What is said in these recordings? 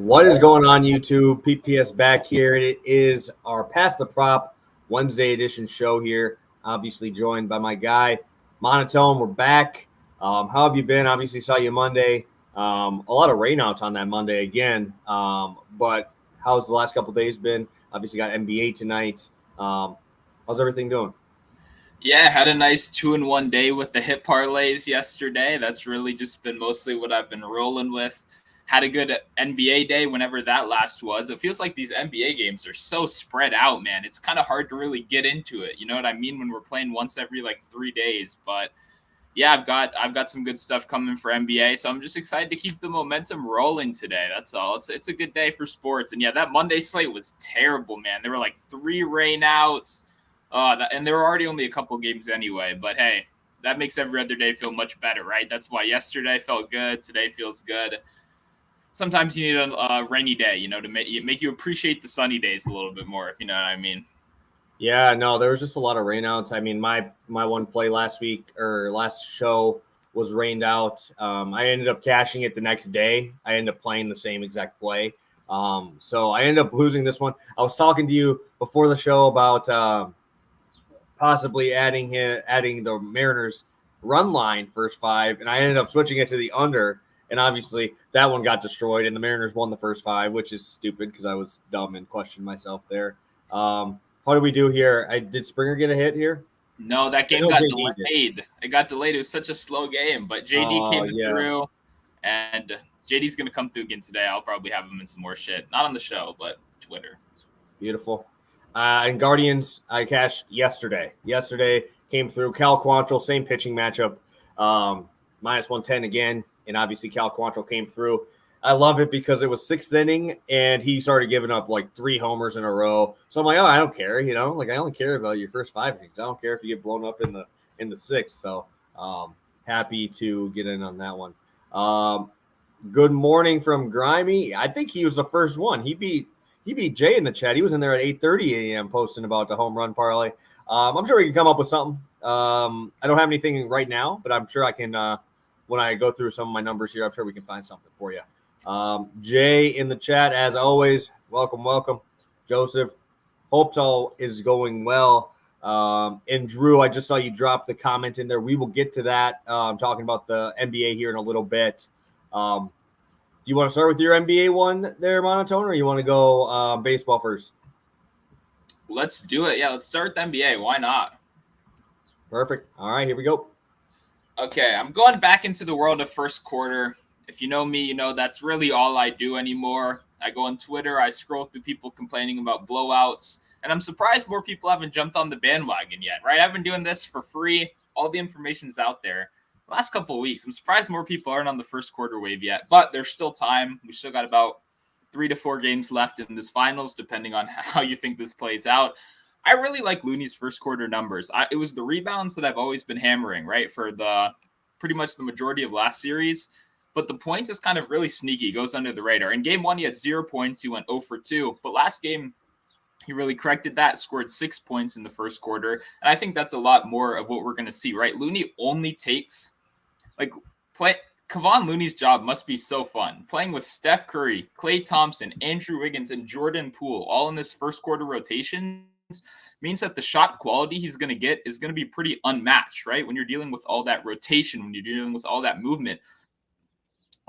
What is going on, YouTube? PPS back here. It is our Pass the Prop Wednesday edition show here. Obviously joined by my guy, Monotone. We're back. How have you been? Obviously saw you Monday. A lot of rainouts on that Monday again. But how's the last couple days been? Obviously got NBA tonight. How's everything doing? Yeah, had a nice 2-in-1 day with the hit parlays yesterday. That's really just been mostly what I've been rolling with. Had a good NBA day whenever that last was. It feels like these NBA games are so spread out, man. It's kind of hard to really get into it. You know what I mean? When we're playing once every 3 days. But yeah, I've got some good stuff coming for NBA. So I'm just excited to keep the momentum rolling today. That's all. It's a good day for sports. And yeah, that Monday slate was terrible, man. There were 3 rainouts. And there were already only a couple games anyway, but hey, that makes every other day feel much better, right? That's why yesterday felt good, today feels good. Sometimes you need a rainy day, to make you appreciate the sunny days a little bit more, if you know what I mean. Yeah, no, there was just a lot of rainouts. I mean, my one play last week or last show was rained out. I ended up cashing it the next day. I ended up playing the same exact play. So I ended up losing this one. I was talking to you before the show about possibly adding the Mariners run line first 5, and I ended up switching it to the under, and obviously that one got destroyed, and the Mariners won the first 5, which is stupid because I was dumb and questioned myself there. How do we do here? Did Springer get a hit here? No, that game got delayed. It got delayed. It was such a slow game, but JD came through, and JD's going to come through again today. I'll probably have him in some more shit. Not on the show, but Twitter. Beautiful. And Guardians, I cashed yesterday. Yesterday came through. Cal Quantrill, same pitching matchup, minus 110 again. And obviously Cal Quantrill came through. I love it because it was 6th inning, and he started giving up 3 homers in a row. So I'm like, oh, I don't care, I only care about your first 5 innings. I don't care if you get blown up in the 6th. So happy to get in on that one. Good morning from Grimy. I think he was the first one. He beat Jay in the chat. He was in there at 8:30 a.m. posting about the home run parlay. I'm sure we can come up with something. I don't have anything right now, but I'm sure I can when I go through some of my numbers here. I'm sure we can find something for you. Jay in the chat, as always, welcome. Joseph, hopes all is going well. And Drew, I just saw you drop the comment in there. We will get to that. Talking about the NBA here in a little bit. Do you want to start with your NBA one there, Monotone, or you want to go baseball first? Let's do it. Yeah, let's start with the NBA. Why not? Perfect. All right, here we go. Okay, I'm going back into the world of first quarter. If you know me, you know that's really all I do anymore. I go on Twitter, I scroll through people complaining about blowouts, and I'm surprised more people haven't jumped on the bandwagon yet, right? I've been doing this for free. All the information's out there. The last couple of weeks, I'm surprised more people aren't on the first quarter wave yet, but there's still time. We still got about 3 to 4 games left in this finals, depending on how you think this plays out. I really like Looney's first quarter numbers. It was the rebounds that I've always been hammering, right, for the pretty much the majority of last series. But the points is kind of really sneaky, goes under the radar. In game 1, he had 0 points. He went 0 for 2. But last game, he really corrected that, scored 6 points in the first quarter. And I think that's a lot more of what we're going to see, right? Looney only takes, Kevon Looney's job must be so fun. Playing with Steph Curry, Klay Thompson, Andrew Wiggins, and Jordan Poole, all in this first quarter rotations, means that the shot quality he's going to get is going to be pretty unmatched, right? When you're dealing with all that rotation, when you're dealing with all that movement.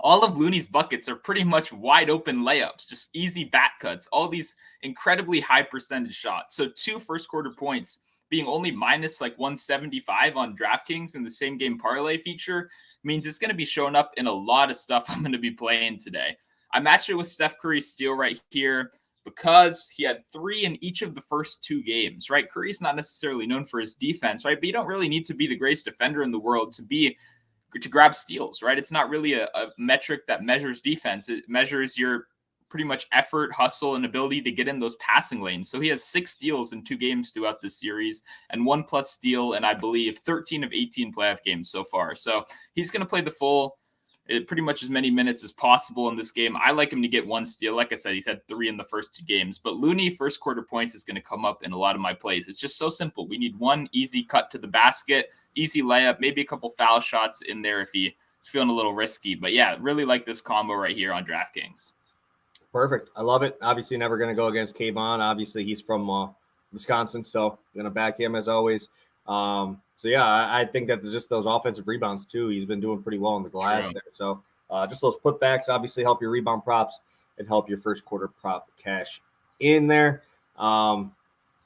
All of Looney's buckets are pretty much wide open layups, just easy back cuts, all these incredibly high percentage shots. So 2 first quarter points being only minus 175 on DraftKings in the same game parlay feature means it's going to be showing up in a lot of stuff I'm going to be playing today. I matched it with Steph Curry's steal right here because he had 3 in each of the first 2 games, right? Curry's not necessarily known for his defense, right? But you don't really need to be the greatest defender in the world to grab steals, right? It's not really a metric that measures defense. It measures your pretty much effort, hustle, and ability to get in those passing lanes. So he has 6 steals in 2 games throughout this series and 1+ steal in, I believe, 13 of 18 playoff games so far. So he's going to play the full pretty much as many minutes as possible in this game. I like him to get 1 steal. Like I said, he's had 3 in the first 2 games. But Looney first quarter points is going to come up in a lot of my plays. It's just so simple. We need 1 easy cut to the basket, easy layup, maybe a couple foul shots in there if he's feeling a little risky. But yeah, really like this combo right here on DraftKings. Perfect. I love it. Obviously, never going to go against Kayvon. Obviously, he's from Wisconsin, so going to back him as always. So, yeah, I think that just those offensive rebounds, too, he's been doing pretty well in the glass there. So, just those putbacks obviously help your rebound props and help your first quarter prop cash in there. And,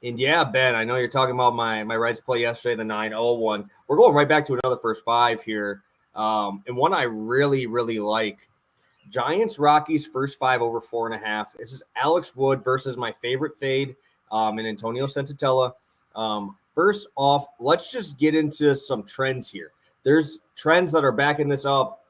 yeah, Ben, I know you're talking about my Reds play yesterday, the 9-0 one. We're going right back to another first five here. And one I really, really like. Giants Rockies first 5 over 4.5. This is Alex Wood versus my favorite fade and Antonio Sensatella. First off, let's just get into some trends here. There's trends that are backing this up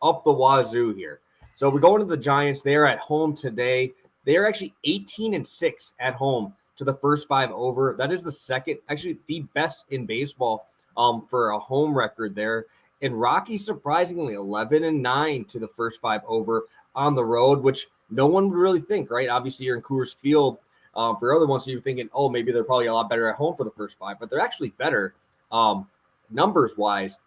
the wazoo here. So we're going to the Giants. They're at home today. They're actually 18-6 at home to the first 5 over. That is the second, actually the best in baseball for a home record there. And Rockies surprisingly 11-9 to the first 5 over on the road, which no one would really think, right? Obviously, you're in Coors Field for other ones, so you're thinking, oh, maybe they're probably a lot better at home for the first 5, but they're actually better numbers-wise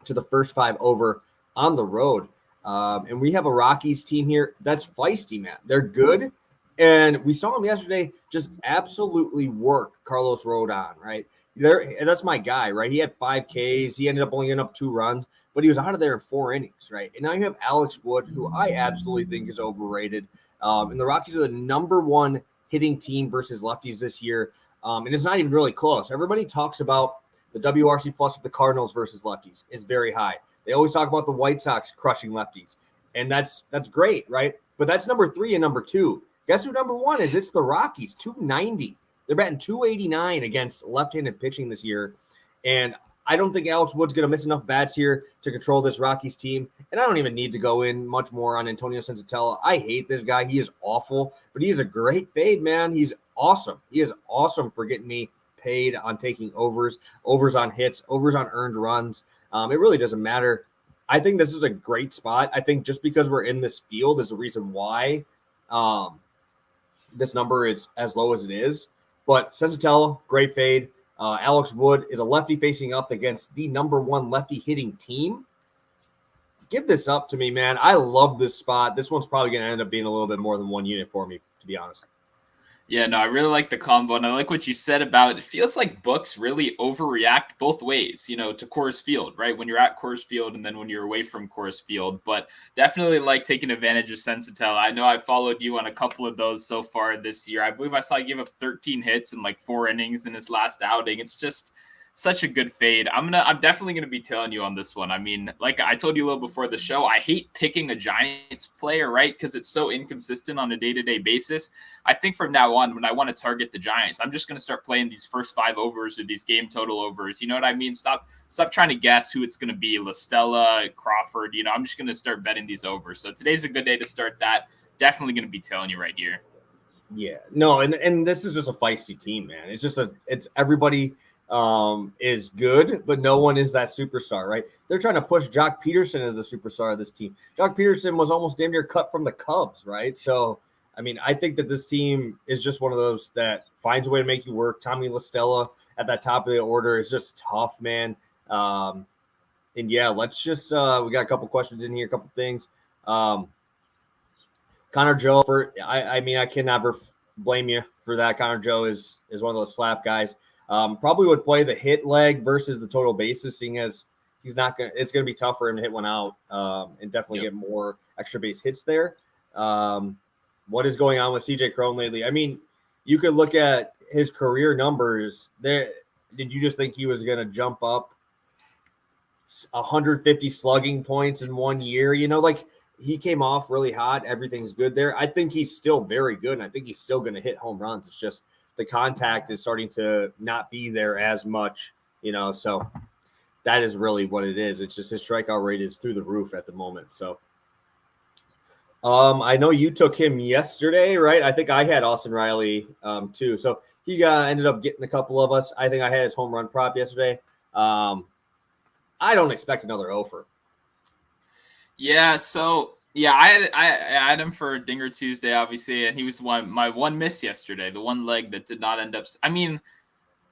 to the first 5 over on the road. And we have a Rockies team here that's feisty, man. They're good, and we saw them yesterday just absolutely work Carlos Rodon, right? That's my guy, right? He had 5 Ks. He ended up only getting up 2 runs, but he was out of there in 4 innings, right? And now you have Alex Wood, who I absolutely think is overrated. And the Rockies are the number 1 hitting team versus lefties this year. And it's not even really close. Everybody talks about the WRC plus of the Cardinals versus lefties is very high. They always talk about the White Sox crushing lefties. And that's great, right? But that's number 3 and number 2. Guess who number 1 is? It's the Rockies, 290. They're batting 289 against left-handed pitching this year. And I don't think Alex Wood's going to miss enough bats here to control this Rockies team. And I don't even need to go in much more on Antonio Sensatella. I hate this guy. He is awful, but he is a great fade, man. He's awesome. He is awesome for getting me paid on taking overs on hits, overs on earned runs. It really doesn't matter. I think this is a great spot. I think just because we're in this field is the reason why this number is as low as it is. But Sensatella, great fade. Alex Wood is a lefty facing up against the number 1 lefty hitting team. Give this up to me, man. I love this spot. This one's probably going to end up being a little bit more than 1 unit for me, to be honest. Yeah, no, I really like the combo, and I like what you said about it feels like books really overreact both ways, to Coors Field, right? When you're at Coors Field and then when you're away from Coors Field, but definitely like taking advantage of Sensatella. I know I followed you on a couple of those so far this year. I believe I saw you give up 13 hits in like 4 innings in his last outing. It's just such a good fade. I'm definitely gonna be telling you on this one. I mean, like I told you a little before the show, I hate picking a Giants player, right? Because it's so inconsistent on a day-to-day basis. I think from now on, when I want to target the Giants, I'm just gonna start playing these first 5 overs or these game total overs. You know what I mean? Stop trying to guess who it's gonna be, La Stella, Crawford. I'm just gonna start betting these overs. So today's a good day to start that. Definitely gonna be telling you right here. Yeah, no, and this is just a feisty team, man. It's everybody is good, but no one is that superstar, right? They're trying to push Jock Peterson as the superstar of this team. Jock Peterson was almost damn near cut from the Cubs, right? So, I mean, I think that this team is just one of those that finds a way to make you work. Tommy La Stella at that top of the order is just tough, man. And yeah, let's just we got a couple questions in here, a couple things. Connor Joe, I mean, I can never blame you for that. Connor Joe is one of those slap guys. Probably would play the hit leg versus the total bases, seeing as it's going to be tough for him to hit one out and definitely get more extra base hits there. What is going on with CJ Cron lately? I mean, you could look at his career numbers there. Did you just think he was going to jump up 150 slugging points in 1 year? Like he came off really hot. Everything's good there. I think he's still very good, and I think he's still going to hit home runs. It's just the contact is starting to not be there as much, so that is really what it is. It's just his strikeout rate is through the roof at the moment. So I know you took him yesterday, right? I think I had Austin Riley too. So he ended up getting a couple of us. I think I had his home run prop yesterday. I don't expect another offer. Yeah, so I had him for Dinger Tuesday, obviously, and he was my one miss yesterday, the one leg that did not end up. I mean,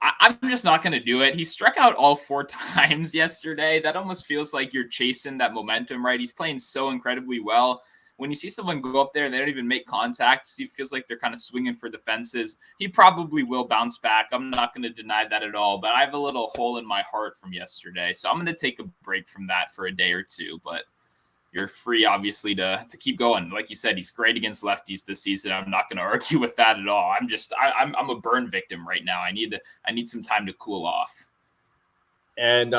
I'm just not going to do it. He struck out all 4 times yesterday. That almost feels like you're chasing that momentum, right? He's playing so incredibly well. when you see someone go up there and they don't even make contact, it feels like they're kind of swinging for the fences. He probably will bounce back. I'm not going to deny that at all, but I have a little hole in my heart from yesterday. So I'm going to take a break from that for a day or two, but you're free, obviously, to keep going. Like you said, he's great against lefties this season. I'm not going to argue with that at all. I'm a burn victim right now. I need some time to cool off. And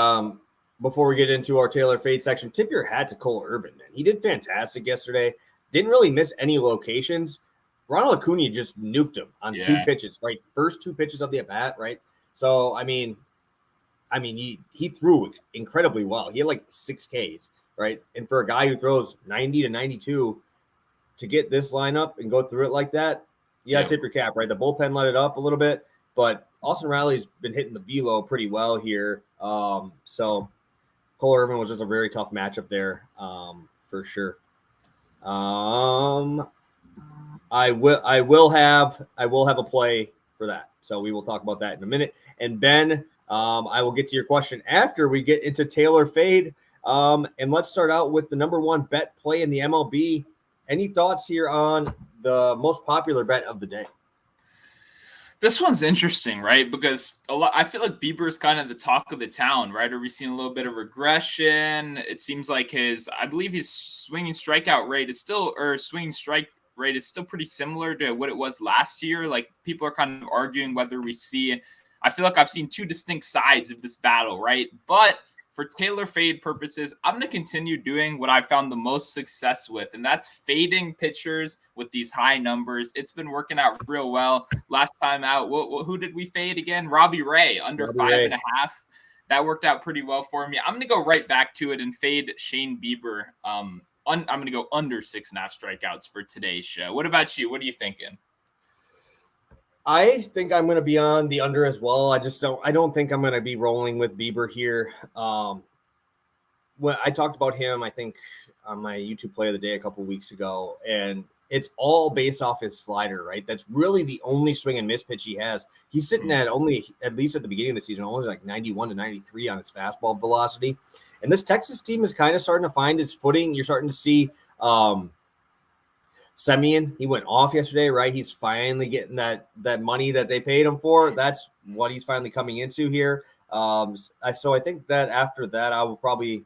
before we get into our Taylor Fade section, tip your hat to Cole Irvin, man. He did fantastic yesterday. Didn't really miss any locations. Ronald Acuna just nuked him on 2 pitches, right? First 2 pitches of the at-bat, right? So, I mean, he threw incredibly well. He had like 6 Ks. Right. And for a guy who throws 90 to 92 to get this lineup and go through it like that, tip your cap, right? The bullpen let it up a little bit, but Austin Riley's been hitting the velo pretty well here. So Cole Irvin was just a very tough matchup there, for sure. I will have a play for that. So we will talk about that in a minute. And Ben, I will get to your question after we get into Taylor Fade. And let's start out with the number 1 bet play in the MLB. Any thoughts here on the most popular bet of the day? This one's interesting, right? Because I feel like Bieber is kind of the talk of the town, right? Are we seeing a little bit of regression? It seems like I believe his swinging strike rate is still pretty similar to what it was last year. Like, people are kind of arguing whether I feel like I've seen 2 distinct sides of this battle, right? But for Taylor Fade purposes, I'm going to continue doing what I found the most success with, and that's fading pitchers with these high numbers. It's been working out real well. Last time out, who did we fade again? Robbie Ray, under 5.5. That worked out pretty well for me. I'm going to go right back to it and fade Shane Bieber. I'm going to go under 6.5 strikeouts for today's show. What about you? What are you thinking? I think I'm going to be on the under as well. I don't think I'm going to be rolling with Bieber here. When I talked about him, I think on my YouTube play of the day a couple of weeks ago, and it's all based off his slider, right? That's really the only swing and miss pitch he has. He's sitting at least at the beginning of the season, almost like 91 to 93 on his fastball velocity. And this Texas team is kind of starting to find his footing. You're starting to see Semien, he went off yesterday, right? He's finally getting that money that they paid him for. That's what he's finally coming into here. So I think that after that, I'd probably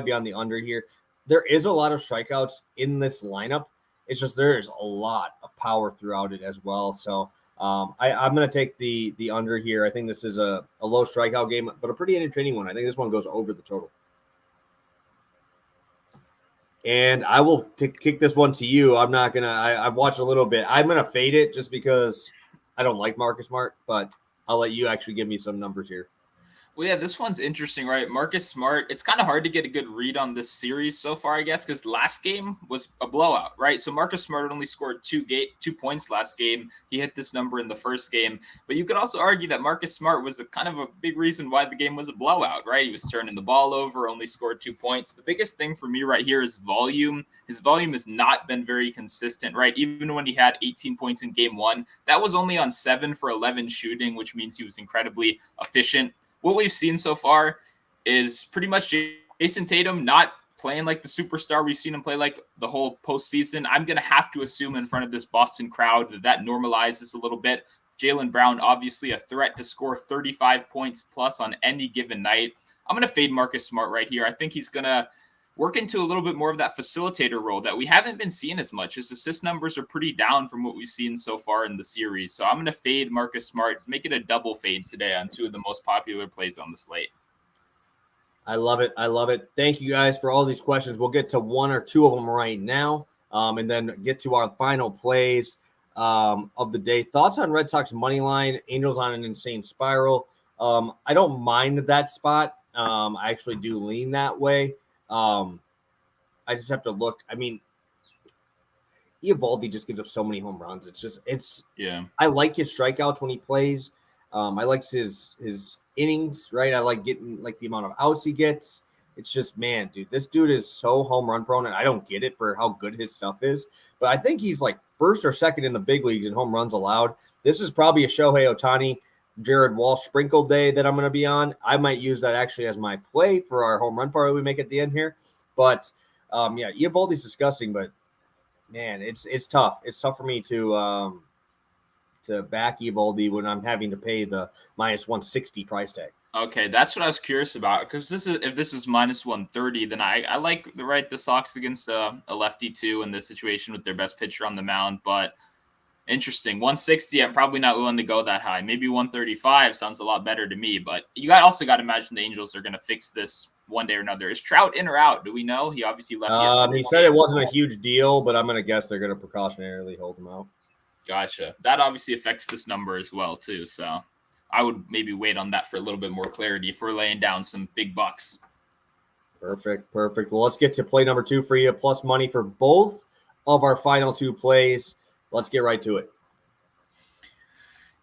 be on the under here. There is a lot of strikeouts in this lineup. It's just there's a lot of power throughout it as well. So I'm going to take the under here. I think this is a low strikeout game, but a pretty entertaining one. I think this one goes over the total. And I will kick this one to you. I've watched a little bit. I'm going to fade it just because I don't like Marcus Smart, but I'll let you actually give me some numbers here. Well, yeah, this one's interesting, right? Marcus Smart, it's kind of hard to get a good read on this series so far, I guess, because last game was a blowout, right? So Marcus Smart only scored 2 points last game. He hit this number in the first game. But you could also argue that Marcus Smart was a kind of a big reason why the game was a blowout, right? He was turning the ball over, only scored 2 points. The biggest thing for me right here is volume. His volume has not been very consistent, right? Even when he had 18 points in game 1, that was only on 7 for 11 shooting, which means he was incredibly efficient. What we've seen so far is pretty much Jason Tatum not playing like the superstar we've seen him play like the whole postseason. I'm going to have to assume in front of this Boston crowd that normalizes a little bit. Jaylen Brown, obviously a threat to score 35 points plus on any given night. I'm going to fade Marcus Smart right here. I think he's going to work into a little bit more of that facilitator role that we haven't been seeing as much. His assist numbers are pretty down from what we've seen so far in the series. So I'm going to fade Marcus Smart, make it a double fade today on 2 of the most popular plays on the slate. I love it. I love it. Thank you guys for all these questions. We'll get to 1 or 2 of them right now, and then get to our final plays of the day. Thoughts on Red Sox money line? Angels on an insane spiral. I don't mind that spot. I actually do lean that way. I just have to look. I mean, Eovaldi just gives up so many home runs. I like his strikeouts when he plays. I like his innings, right? I like getting like the amount of outs he gets. It's just, man, dude, this dude is so home run prone, and I don't get it for how good his stuff is. But I think he's like first or second in the big leagues in home runs allowed. This is probably a Shohei Ohtani, Jared Walsh sprinkle day that I'm going to be on. I might use that actually as my play for our home run parlay we make at the end here. But, yeah, Eovaldi's disgusting, but man, it's tough. It's tough for me to back Evaldi when I'm having to pay the minus 160 price tag. Okay, that's what I was curious about, because if this is minus 130, then I like the Sox against a lefty too in this situation with their best pitcher on the mound. But interesting, 160. I'm probably not willing to go that high. Maybe 135 sounds a lot better to me. But you also got to imagine the Angels are going to fix this one day or another. Is Trout in or out? Do we know? He obviously left yesterday. He said it wasn't a huge deal, but I'm going to guess they're going to precautionarily hold him out. Gotcha. That obviously affects this number as well too. So I would maybe wait on that for a little bit more clarity if we're laying down some big bucks. Perfect. Well, let's get to play number 2 for you. Plus money for both of our final 2 plays. Let's get right to it.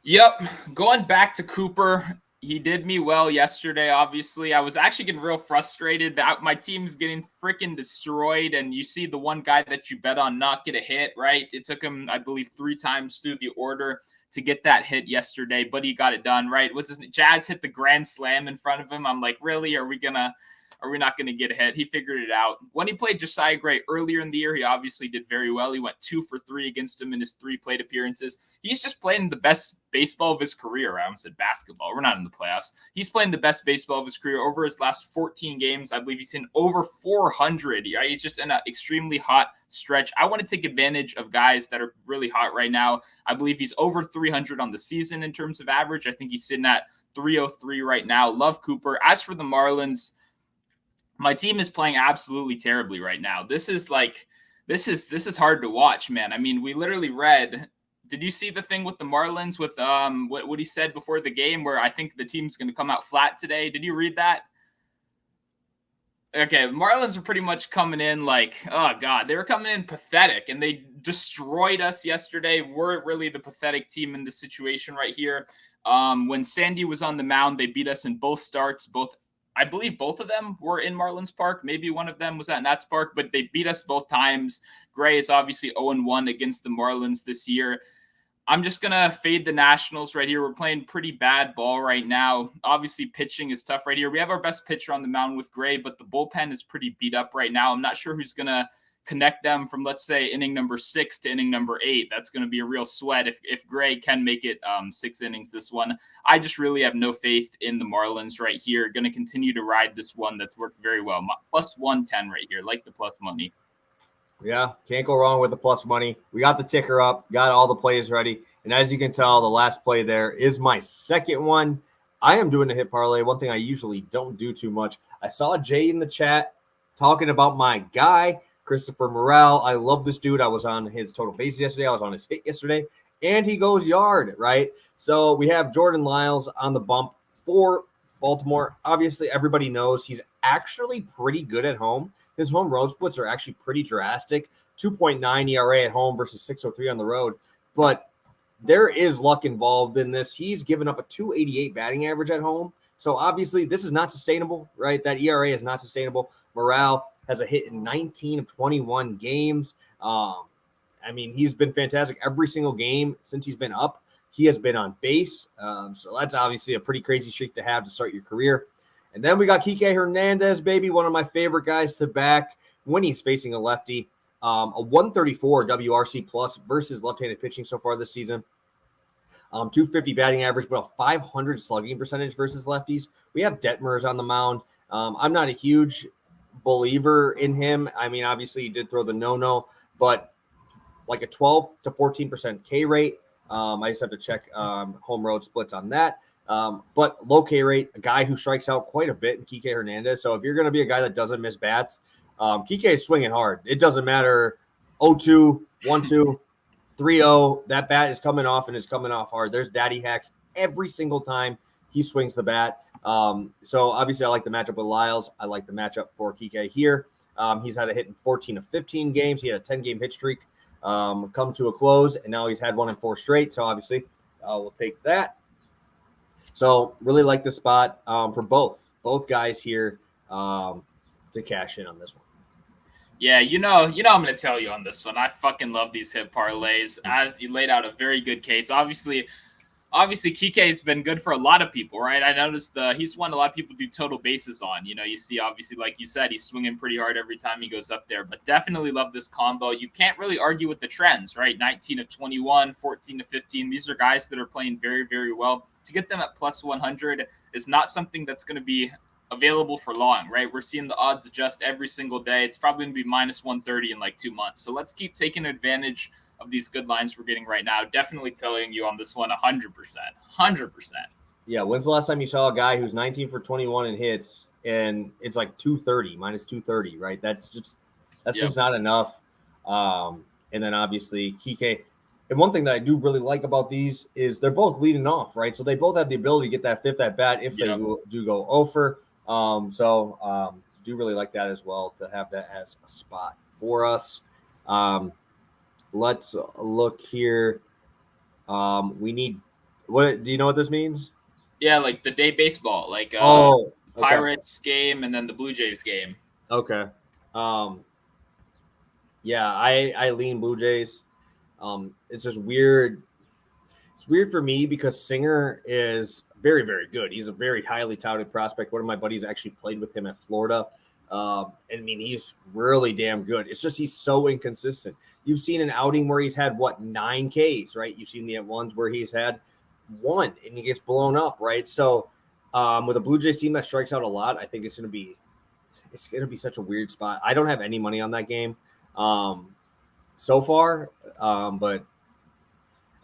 Yep. Going back to Cooper, he did me well yesterday, obviously. I was actually getting real frustrated that my team's getting freaking destroyed, and you see the one guy that you bet on not get a hit, right? It took him, I believe, 3 times through the order to get that hit yesterday, but he got it done, right? Jazz hit the grand slam in front of him. I'm like, really? Are we not going to get a hit? He figured it out. When he played Josiah Gray earlier in the year, he obviously did very well. He went 2 for 3 against him in his 3 plate appearances. He's just playing the best baseball of his career. I almost said basketball. We're not in the playoffs. He's playing the best baseball of his career. Over his last 14 games, I believe he's hitting over 400. Right? He's just in an extremely hot stretch. I want to take advantage of guys that are really hot right now. I believe he's over 300 on the season in terms of average. I think he's sitting at 303 right now. Love Cooper. As for the Marlins, my team is playing absolutely terribly right now. This is hard to watch, man. I mean, we literally read. Did you see the thing with the Marlins with what he said before the game, where I think the team's going to come out flat today? Did you read that? Okay, Marlins are pretty much coming in like, oh God, they were coming in pathetic, and they destroyed us yesterday. We're really the pathetic team in this situation right here. When Sandy was on the mound, they beat us in both starts. I believe both of them were in Marlins Park. Maybe one of them was at Nats Park, but they beat us both times. Gray is obviously 0-1 against the Marlins this year. I'm just going to fade the Nationals right here. We're playing pretty bad ball right now. Obviously, pitching is tough right here. We have our best pitcher on the mound with Gray, but the bullpen is pretty beat up right now. I'm not sure who's going to connect them from, let's say, inning number 6 to inning number 8. That's going to be a real sweat if Gray can make it 6 innings this one. I just really have no faith in the Marlins right here. Going to continue to ride this one that's worked very well. Plus 110 right here. Like the plus money. Yeah, can't go wrong with the plus money. We got the ticker up, got all the plays ready. And as you can tell, the last play there is my second one. I am doing a hit parlay, one thing I usually don't do too much. I saw Jay in the chat talking about my guy, Christopher Morel. I love this dude. I was on his total bases yesterday. I was on his hit yesterday. And he goes yard, right? So we have Jordan Lyles on the bump for Baltimore. Obviously, everybody knows he's actually pretty good at home. His home road splits are actually pretty drastic. 2.9 ERA at home versus 6.03 on the road. But there is luck involved in this. He's given up a 2.88 batting average at home. So obviously, this is not sustainable, right? That ERA is not sustainable. Morale has a hit in 19 of 21 games. I mean, he's been fantastic every single game since he's been up. He has been on base. So that's obviously a pretty crazy streak to have to start your career. And then we got Kike Hernandez, baby, one of my favorite guys to back when he's facing a lefty. A 134 WRC plus versus left-handed pitching so far this season. 250 batting average, but a 500 slugging percentage versus lefties. We have Detmers on the mound. I'm not a huge believer in him. I mean, obviously he did throw the no-no, but like a 12 to 14% K rate. I just have to check home road splits on that. But low K rate, a guy who strikes out quite a bit in Kike Hernandez. So if you're going to be a guy that doesn't miss bats, Kike is swinging hard. It doesn't matter 0-2, 1-2, 3-0. That bat is coming off and it's coming off hard. There's daddy hacks every single time he swings the bat. So obviously I like the matchup with Lyles. I like the matchup for Kike here. He's had a hit in 14 of 15 games. He had a 10-game hit streak come to a close, and now he's had 1 in 4 straight. So obviously we'll take that. So really like the spot for both guys here to cash in on this one. Yeah, you know, I'm going to tell you on this one. I fucking love these hit parlays. As you laid out a very good case. Obviously, obviously Kike has been good for a lot of people, right? I noticed he's one a lot of people do total bases on. You see, obviously, like you said, he's swinging pretty hard every time he goes up there. But definitely love this combo. You can't really argue with the trends, right? 19 of 21, 14 to 15. These are guys that are playing very, very well. To get them at plus 100 is not something that's going to be available for long, right? We're seeing the odds adjust every single day. It's probably going to be minus 130 in like 2 months. So let's keep taking advantage of these good lines we're getting right now. Definitely telling you on this one 100%. 100%. Yeah, when's the last time you saw a guy who's 19 for 21 in hits and it's like 230, minus 230, right? That's just not enough. And then obviously Kike. And one thing that I do really like about these is they're both leading off, right? So they both have the ability to get that fifth at bat if they do go over. Do really like that as well, to have that as a spot for us. Let's look here. We need what? Do you know what this means? Yeah, like the day baseball, like Pirates game and then the Blue Jays game. Okay. Yeah, I lean Blue Jays. It's just weird. It's weird for me because Singer is very, very good. He's a very highly touted prospect. One of my buddies actually played with him at Florida. I mean, he's really damn good. It's just he's so inconsistent. You've seen an outing where he's had, 9 Ks, right? You've seen the ones where he's had 1 and he gets blown up, right? So with a Blue Jays team that strikes out a lot, I think it's going to be such a weird spot. I don't have any money on that game so far, but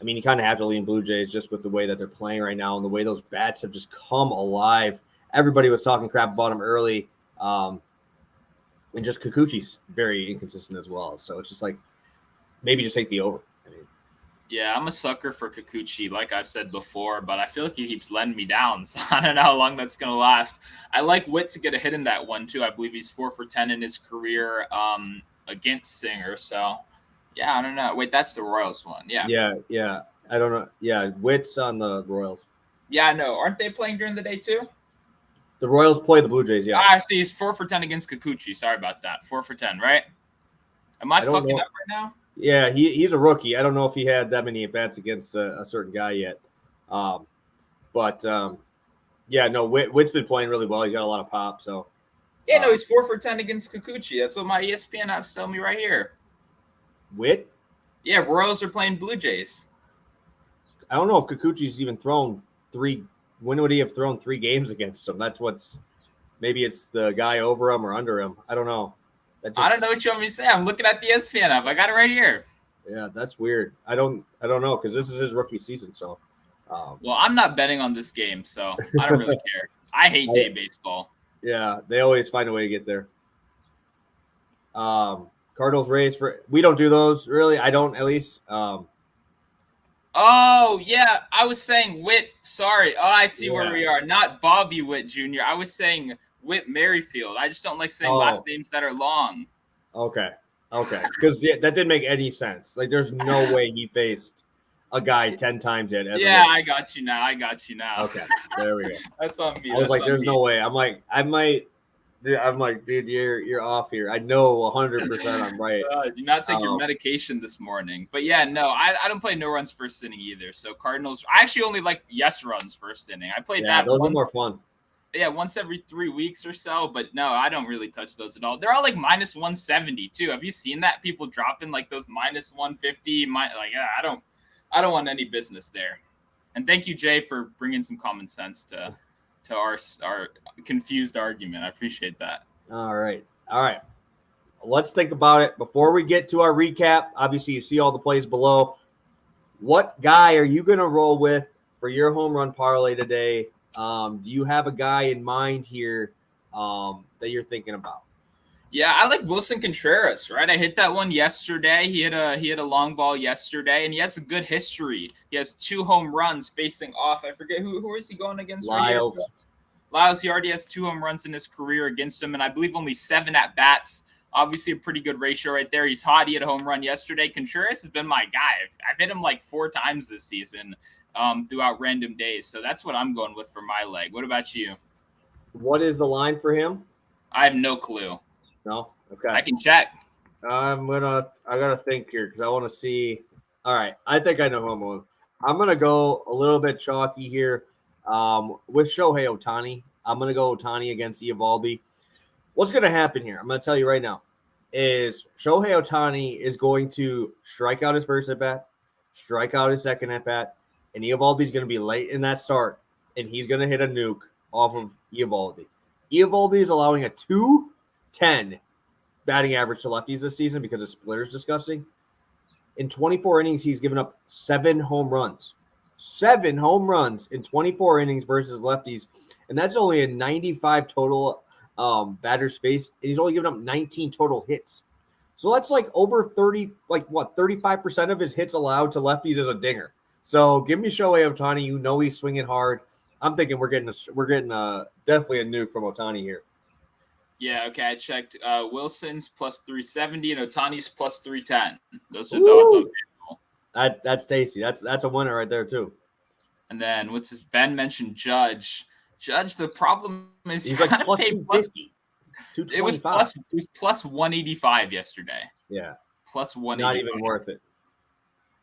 I mean, you kind of have to lean Blue Jays just with the way that they're playing right now and the way those bats have just come alive. Everybody was talking crap about them early. And just Kikuchi's very inconsistent as well. So it's just like, maybe just take the over. I mean, yeah, I'm a sucker for Kikuchi, like I've said before, but I feel like he keeps letting me down. So I don't know how long that's going to last. I like Witt to get a hit in that one, too. I believe he's 4 for 10 in his career against Singer. So, yeah, I don't know. Wait, that's the Royals one. Yeah. Yeah. I don't know. Yeah, Witt's on the Royals. Yeah, I know. Aren't they playing during the day, too? The Royals play the Blue Jays, yeah. I see. He's 4 for 10 against Kikuchi. Sorry about that. 4 for 10, right? Am I fucking up right now? Yeah, he's a rookie. I don't know if he had that many at-bats against a certain guy yet. Yeah, no, Witt's been playing really well. He's got a lot of pop, so. Yeah, no, he's 4 for 10 against Kikuchi. That's what my ESPN app's telling me right here. Witt? Yeah, Royals are playing Blue Jays. I don't know if Kikuchi's even thrown 3. When would he have thrown 3 games against him? Maybe it's the guy over him or under him. I don't know. I don't know what you want me to say. I'm looking at the ESPN app. I got it right here. Yeah, that's weird. I don't know because this is his rookie season. So, well, I'm not betting on this game, so I don't really care. I hate day baseball. Yeah, they always find a way to get there. Cardinals Rays we don't do those really. I don't at least. Oh, yeah. I was saying Witt. Sorry. Oh, I see where we are. Not Bobby Witt Jr. I was saying Whit Merrifield. I just don't like saying last names that are long. Okay. Because that didn't make any sense. Like, there's no way he faced a guy 10 times yet. I got you now. Okay, there we go. That's on me. I was like, there's no way. I'm like, dude, you're off here. I know 100% I'm right. Do not take your medication this morning. But yeah, no, I don't play no runs first inning either. So Cardinals, I actually only like yes runs first inning. I played that. Those are more fun. Yeah, once every 3 weeks or so. But no, I don't really touch those at all. They're all like minus 170 too. Have you seen that? People dropping like those minus 150. I don't want any business there. And thank you, Jay, for bringing some common sense to our confused argument. I appreciate that. All right. Let's think about it before we get to our recap. Obviously, you see all the plays below. What guy are you going to roll with for your home run parlay today? Do you have a guy in mind here that you're thinking about? Yeah, I like Wilson Contreras, right? I hit that one yesterday. He hit a long ball yesterday, and he has a good history. He has 2 home runs facing off. I forget who is he going against? Lyles. Right here? Lyles, he already has 2 home runs in his career against him, and I believe only 7 at-bats. Obviously, a pretty good ratio right there. He's hot. He had a home run yesterday. Contreras has been my guy. I've hit him like 4 times this season throughout random days. So that's what I'm going with for my leg. What about you? What is the line for him? I have no clue. No? Okay. I can check. I gotta think here because I want to see. All right. I think I know who I'm going. I'm going to go a little bit chalky here with Shohei Ohtani. I'm going to go Ohtani against Eovaldi. What's going to happen here? I'm going to tell you right now is Shohei Ohtani is going to strike out his first at-bat, strike out his second at-bat, and Eovaldi's going to be late in that start, and he's going to hit a nuke off of Eovaldi. Eovaldi is allowing a 2.10 batting average to lefties this season because his splitter is disgusting. In 24 innings, he's given up 7 home runs. 7 home runs in 24 innings versus lefties. And that's only a 95 total batters faced. And he's only given up 19 total hits. So that's like over 35% of his hits allowed to lefties is a dinger. So give me Shohei Ohtani. You know he's swinging hard. I'm thinking we're getting definitely a nuke from Ohtani here. Yeah, okay. I checked Wilson's plus 370 and Ohtani's plus 310. Those are thoughts on FanDuel. That's tasty. That's a winner right there too. And then what's his Ben mentioned Judge. Judge, the problem is he's you like gotta pay plus. It was plus 185 yesterday. Yeah. Plus 185. Not even worth it.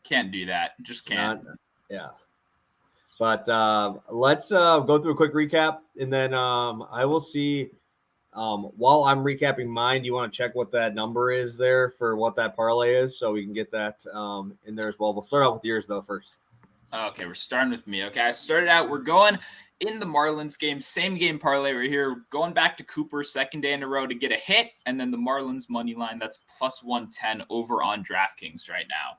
Can't do that. Just can't. Yeah. But let's go through a quick recap, and then I will see. While I'm recapping mine, do you want to check what that number is there for what that parlay is, so we can get that in there as well? We'll start out with yours though first. Okay, we're starting with me. Okay, I started out. We're going in the Marlins game, same game parlay right here. Going back to Cooper, second day in a row to get a hit, and then the Marlins money line. That's plus 110 over on DraftKings right now.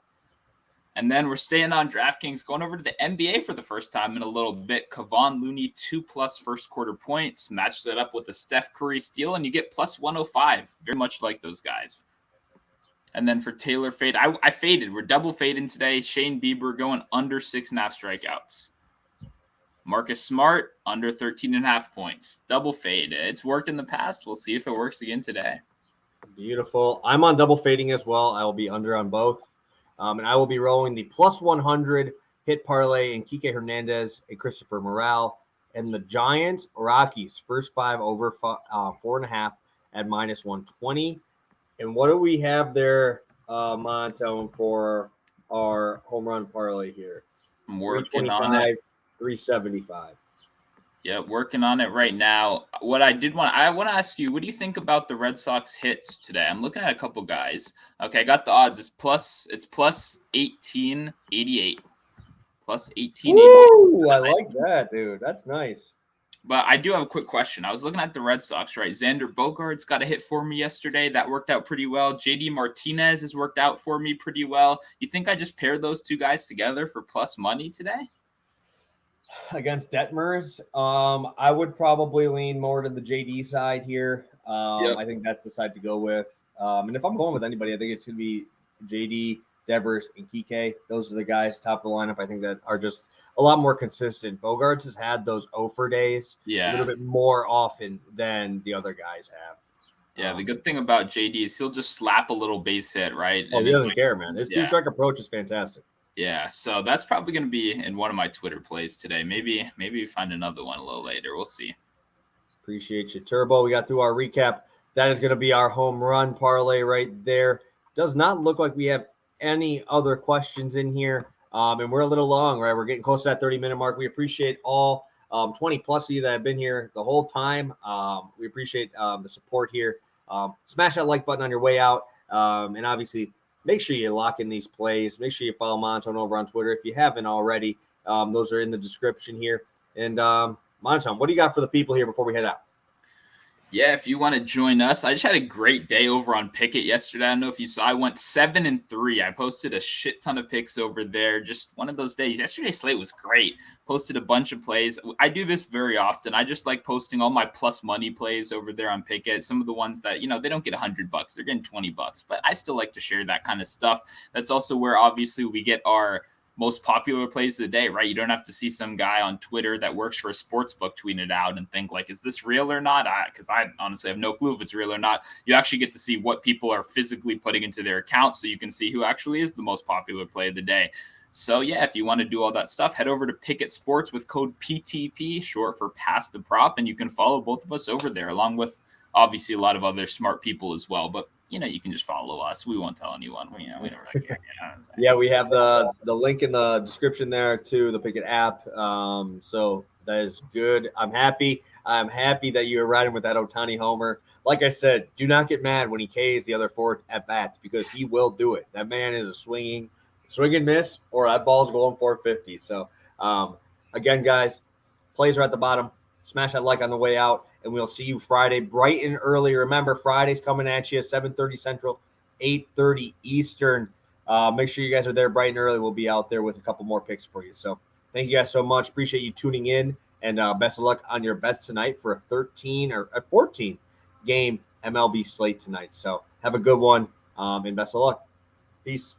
And then we're staying on DraftKings, going over to the NBA for the first time in a little bit. Kevon Looney, 2+ first quarter points. Match that up with a Steph Curry steal, and you get plus 105. Very much like those guys. And then for Taylor fade, I faded. We're double fading today. Shane Bieber going under 6.5 strikeouts. Marcus Smart, under 13.5 points. Double fade. It's worked in the past. We'll see if it works again today. Beautiful. I'm on double fading as well. I will be under on both. And I will be rolling the plus 100 hit parlay in Kike Hernandez and Christopher Morale. And the Giants, Rockies, first 5 over 4.5 at minus 120. And what do we have there, Monotone, for our home run parlay here? I'm working on it. 375. Yeah, working on it right now. I want to ask you, what do you think about the Red Sox hits today? I'm looking at a couple guys. Okay, I got the odds. It's plus 1888. Plus 1888. Ooh, I like that, dude. That's nice. But I do have a quick question. I was looking at the Red Sox, right? Xander Bogaerts got a hit for me yesterday. That worked out pretty well. JD Martinez has worked out for me pretty well. You think I just paired those two guys together for plus money today? Against Detmers, I would probably lean more to the JD side here. Yep. I think that's the side to go with. And if I'm going with anybody, I think it's going to be JD, Devers, and Kike. Those are the guys top of the lineup. I think that are just a lot more consistent. Bogarts has had those over days a little bit more often than the other guys have. Yeah, the good thing about JD is he'll just slap a little base hit, right? Oh, he doesn't care, man. His two-strike approach is fantastic. Yeah, so that's probably going to be in one of my Twitter plays today. Maybe we find another one a little later. We'll see. Appreciate you, Turbo. We got through our recap. That is going to be our home run parlay right there. Does not look like we have any other questions in here. And we're a little long, right? We're getting close to that 30-minute mark. We appreciate all 20 plus of you that have been here the whole time. We appreciate the support here. Smash that like button on your way out. And obviously, make sure you lock in these plays. Make sure you follow Monotone over on Twitter if you haven't already. Those are in the description here. And Monotone, what do you got for the people here before we head out? Yeah, if you want to join us, I just had a great day over on Pikkit yesterday. I don't know if you saw. I went 7-3. I posted a shit ton of picks over there. Just one of those days. Yesterday's slate was great. Posted a bunch of plays. I do this very often. I just like posting all my plus money plays over there on Pikkit. Some of the ones that, they don't get $100. They're getting $20. But I still like to share that kind of stuff. That's also where obviously we get our most popular plays of the day, right? You don't have to see some guy on Twitter that works for a sports book tweet it out and think like, is this real or not? Because I honestly have no clue if it's real or not. You actually get to see what people are physically putting into their account so you can see who actually is the most popular play of the day. So yeah, if you want to do all that stuff, head over to Pikkit Sports with code PTP, short for Pass the Prop, and you can follow both of us over there along with obviously a lot of other smart people as well. But you can just follow us. We won't tell anyone. We don't really care. Yeah, we have the link in the description there to the Pikkit app. So that is good. I'm happy. I'm happy that you were riding with that Ohtani homer. Like I said, do not get mad when he Ks the other 4 at bats because he will do it. That man is a swing and miss, or that ball's going 450. So again, guys, plays are at the bottom. Smash that like on the way out, and we'll see you Friday bright and early. Remember, Friday's coming at you 7:30 Central, 8:30 Eastern. Make sure you guys are there bright and early. We'll be out there with a couple more picks for you. So thank you guys so much. Appreciate you tuning in, and best of luck on your bets tonight for a 13 or a 14 game MLB slate tonight. So have a good one, and best of luck. Peace.